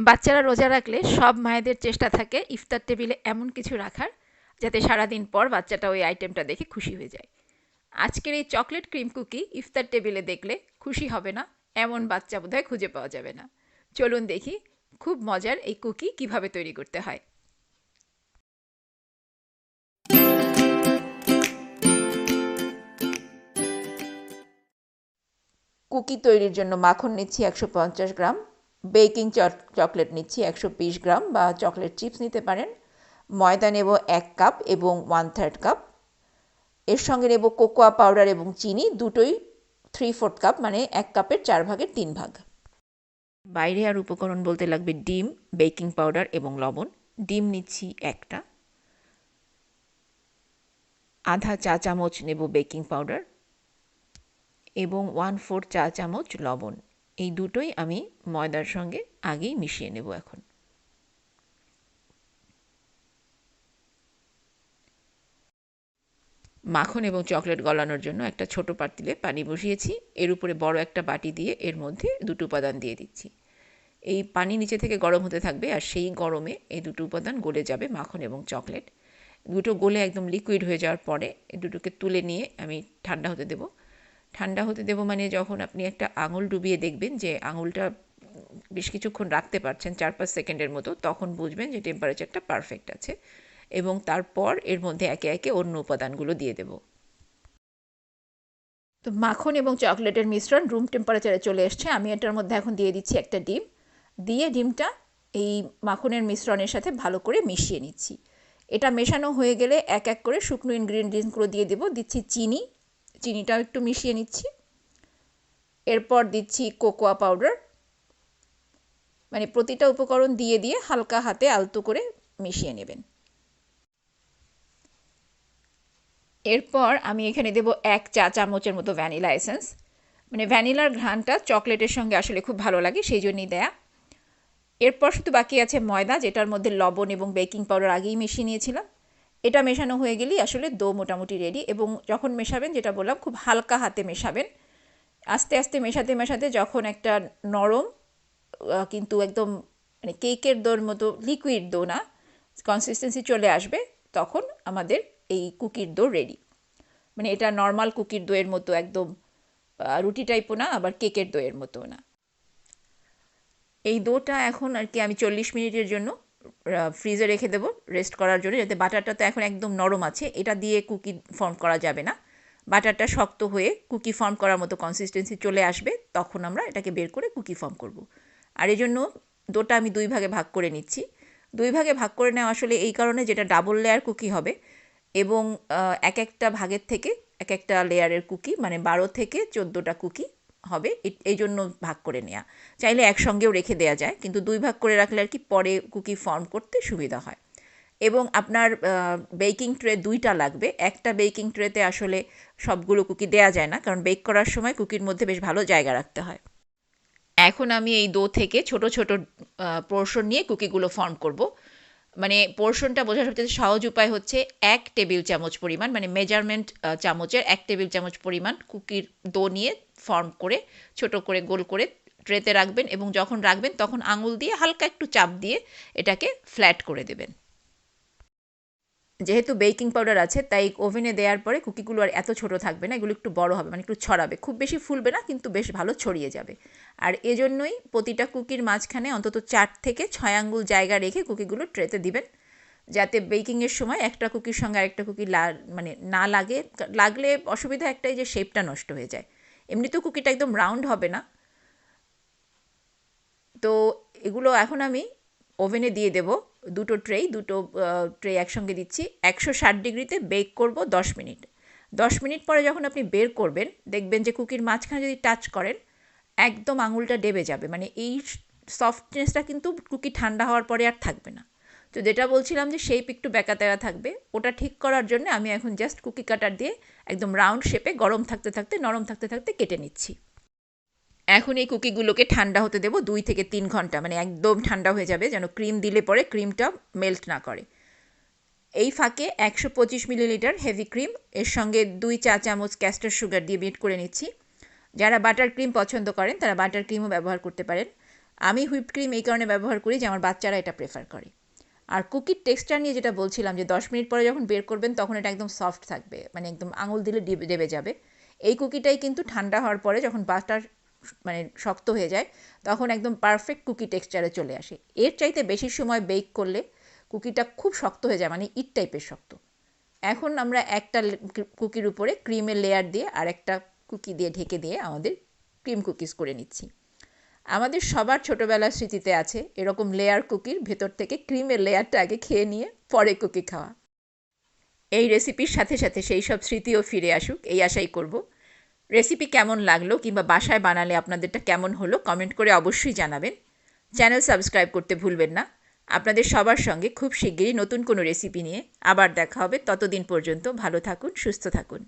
বাচ্চারা রোজা রাখলে সব মায়েদের চেষ্টা থাকে ইফতার টেবিলে এমন কিছু রাখার যাতে সারাদিন পর বাচ্চাটা ওই আইটেমটা দেখে খুশি হয়ে যায়। আজকের এই চকলেট ক্রিম কুকি ইফতার টেবিলে দেখলে খুশি হবে না এমন বাচ্চা বোধহয় খুঁজে পাওয়া যাবে না। চলুন দেখি খুব মজার এই কুকি কিভাবে তৈরি করতে হয়। কুকি তৈরির জন্য মাখন নিচ্ছি 150 গ্রাম, বেকিং চকলেট নিচ্ছি 120 গ্রাম বা চকলেট চিপস নিতে পারেন, ময়দা নেব 1 কাপ এবং 1/3 কাপ, এর সঙ্গে নেব কোকোয়া পাউডার এবং চিনি দুটোই 3/4 কাপ, মানে 1 কাপের 4 ভাগের 3 ভাগ। বাইরে আর উপকরণ বলতে লাগবে ডিম, বেকিং পাউডার এবং লবণ। ডিম নিচ্ছি একটা, আধা চা চামচ নেব বেকিং পাউডার এবং 1/4 চা চামচ লবণ। এই দুটোই আমি ময়দার সঙ্গে আগেই মিশিয়ে নেব। এখন মাখন এবং চকলেট গলানোর জন্য একটা ছোট পাতিলে পানি বসিয়েছি, এর উপরে বড় একটা বাটি দিয়ে এর মধ্যে দুটো উপাদান দিয়ে দিচ্ছি। এই পানি নিচে থেকে গরম হতে থাকবে আর সেই গরমে এই দুটো উপাদান গলে যাবে, মাখন এবং চকলেট। দুটো গলে একদম লিকুইড হয়ে যাওয়ার পরে এই দুটোকে তুলে নিয়ে আমি ঠান্ডা হতে দেব। ঠান্ডা হতে দেব মানে যখন আপনি একটা আঙুল ডুবিয়ে দেখবেন যে আঙুলটা বেশ কিছুক্ষণ রাখতে পারছেন, 4-5 সেকেন্ডের মতো, তখন বুঝবেন যে টেম্পারেচারটা পারফেক্ট আছে এবং তারপর এর মধ্যে একে একে অন্য উপাদানগুলো দিয়ে দেব। তো মাখন এবং চকলেটের মিশ্রণ রুম টেম্পারেচারে চলে এসছে। আমি এটার মধ্যে এখন দিয়ে দিচ্ছি একটা ডিম, দিয়ে ডিমটা এই মাখনের মিশ্রণের সাথে ভালো করে মিশিয়ে নিচ্ছি। এটা মেশানো হয়ে গেলে এক এক করে শুকনো ইনগ্রিডিয়েন্টসগুলো দিয়ে দেবো। দিচ্ছি চিনি, চিনিটাও একটু মিশিয়ে নিচ্ছি। এরপর দিচ্ছি কোকোয়া পাউডার, মানে প্রতিটা উপকরণ দিয়ে দিয়ে হালকা হাতে আলতো করে মিশিয়ে নেবেন। এরপর আমি এখানে দেব 1 চা চামচের মতো ভ্যানিলা এসেন্স, মানে ভ্যানিলার ঘ্রাণটা চকলেটের সঙ্গে আসলে খুব ভালো লাগে, সেই জন্যই দেয়া। এরপর শুধু বাকি আছে ময়দা, যেটার মধ্যে লবণ এবং বেকিং পাউডার আগেই মিশিয়ে নিয়েছিলাম। এটা মেশানো হয়ে গেলেই আসলে ডো মোটামুটি রেডি। এবং যখন মেশাবেন, যেটা বললাম, খুব হালকা হাতে মেশাবেন। আস্তে আস্তে মেশাতে মেশাতে যখন একটা নরম কিন্তু একদম মানে কেকের ডোর মতো, লিকুইড ডো না, কনসিস্টেন্সি চলে আসবে, তখন আমাদের এই কুকির ডো রেডি। মানে এটা নর্মাল কুকির দইয়ের মতো একদম রুটি টাইপও না, আবার কেকের দইয়ের মতো না। এই ডোটা এখন আর কি আমি 40 মিনিটের জন্য ফ্রিজে রেখে দেবো রেস্ট করার জন্য, যাতে বাটারটা তো এখন একদম নরম আছে, এটা দিয়ে কুকি ফর্ম করা যাবে না। বাটারটা শক্ত হয়ে কুকি ফর্ম করার মতো কনসিস্টেন্সি চলে আসবে, তখন আমরা এটাকে বের করে কুকি ফর্ম করব। আর এই জন্য ডোটা আমি 2 ভাগে ভাগ করে নিচ্ছি। 2 ভাগে ভাগ করে নেওয়া আসলে এই কারণে, যেটা ডাবল লেয়ার কুকি হবে এবং এক একটা ভাগের থেকে এক একটা লেয়ারের কুকি, মানে 12 থেকে 14টা কুকি হবে, এই জন্য ভাগ করে নেওয়া। চাইলে একসঙ্গেও রেখে দেওয়া যায়, কিন্তু 2 ভাগ করে রাখলে আর কি পরে কুকি ফর্ম করতে সুবিধা হয়। এবং আপনার বেকিং ট্রে 2টা লাগবে। একটা বেকিং ট্রেতে আসলে সবগুলো কুকি দেওয়া যায় না, কারণ বেক করার সময় কুকির মধ্যে বেশ ভালো জায়গা রাখতে হয়। এখন আমি এই ডো থেকে ছোট ছোট পোর্শন নিয়ে কুকিগুলো ফর্ম করব। মানে পোর্শনটা বোঝার সবচেয়ে সহজ উপায় হচ্ছে 1 টেবিল চামচ পরিমাণ, মানে মেজারমেন্ট চামচের 1 টেবিল চামচ পরিমাণ কুকির ডো নিয়ে ফর্ম করে ছোট করে গোল করে ট্রেতে রাখবেন, এবং যখন রাখবেন তখন আঙুল দিয়ে হালকা একটু চাপ দিয়ে এটাকে ফ্ল্যাট করে দেবেন। যেহেতু বেকিং পাউডার আছে, তাই ওভেনে দেওয়ার পরে কুকিগুলো আর এত ছোট থাকবে না, এগুলো একটু বড় হবে, মানে একটু ছড়াবে, খুব বেশি ফুলবে না কিন্তু বেশ ভালো ছড়িয়ে যাবে। আর এজন্যই প্রতিটা কুকির মাঝখানে অন্তত 4 থেকে 6 আঙ্গুল জায়গা রেখে কুকিগুলো ট্রেতে দিবেন, যাতে বেকিংয়ের সময় একটা কুকির সঙ্গে আরেকটা কুকি মানে না লাগে। লাগলে অসুবিধা একটাই যে শেপটা নষ্ট হয়ে যায়। এমনিতেও কুকিটা একদম রাউন্ড হবে না। তো এগুলো এখন আমি ওভেনে দিয়ে দেব। দুটো ট্রে একসঙ্গে দিচ্ছি। 160 ডিগ্রিতে বেক করব 10 মিনিট। 10 মিনিট পরে যখন আপনি বের করবেন, দেখবেন যে কুকির মাঝখানে যদি টাচ করেন, একদম আঙুলটা ডেবে যাবে, মানে এই সফটনেসটা কিন্তু কুকি ঠান্ডা হওয়ার পরে আর থাকবে না। তো যেটা বলছিলাম যে শেপ একটু বেঁকাতেরা থাকবে, ওটা ঠিক করার জন্য আমি এখন জাস্ট কুকি কাটার দিয়ে একদম রাউন্ড শেপে গরম থাকতে থাকতে, নরম থাকতে থাকতে কেটে নিচ্ছি। এখন এই কুকিগুলোকে ঠান্ডা হতে দেবো 2 থেকে 3 ঘন্টা, মানে একদম ঠান্ডা হয়ে যাবে, যেন ক্রিম দিলে পরে ক্রিমটা মেল্ট না করে। এই ফাঁকে 125 মিলিলিটার হেভি ক্রিম, এর সঙ্গে 2 চা চামচ ক্যাস্টার সুগার দিয়ে বিট করে নিচ্ছি। যারা বাটার ক্রিম পছন্দ করেন তারা বাটার ক্রিমও ব্যবহার করতে পারেন। আমি হুইপড ক্রিম এই কারণে ব্যবহার করি যে আমার বাচ্চারা এটা প্রেফার করে। আর কুকির টেক্সচার নিয়ে যেটা বলছিলাম যে 10 মিনিট পরে যখন বের করবেন তখন এটা একদম সফট থাকবে, মানে একদম আঙুল দিলে দেবে যাবে। এই কুকিটাই কিন্তু ঠান্ডা হওয়ার পরে যখন বাটার মানে শক্ত হয়ে যায় তখন একদম পারফেক্ট কুকি টেক্সচারে চলে আসে। এর চাইতে বেশি সময় বেক করলে কুকিটা খুব শক্ত হয়ে যায়, মানে ইট টাইপের শক্ত। এখন আমরা একটা কুকির উপরে ক্রিমের লেয়ার দিয়ে আর একটা কুকি দিয়ে ঢেকে দিয়ে আমাদের ক্রিম কুকিজ করে নিচ্ছি। আমাদের সবার ছোটোবেলার স্মৃতিতে আছে এরকম লেয়ার কুকির ভেতর থেকে ক্রিমের লেয়ারটা আগে খেয়ে নিয়ে পরে কুকি খাওয়া। এই রেসিপির সাথে সাথে সেই সব স্মৃতিও ফিরে আসুক এই আশাই করব। রেসিপি কেমন লাগলো কিংবা বাসায় বানালে আপনাদেরটা কেমন হলো কমেন্ট করে অবশ্যই জানাবেন। চ্যানেল সাবস্ক্রাইব করতে ভুলবেন না। আপনাদের সবার সঙ্গে খুব শিগগিরই নতুন কোনো রেসিপি নিয়ে আবার দেখা হবে। ততদিন পর্যন্ত ভালো থাকুন, সুস্থ থাকুন।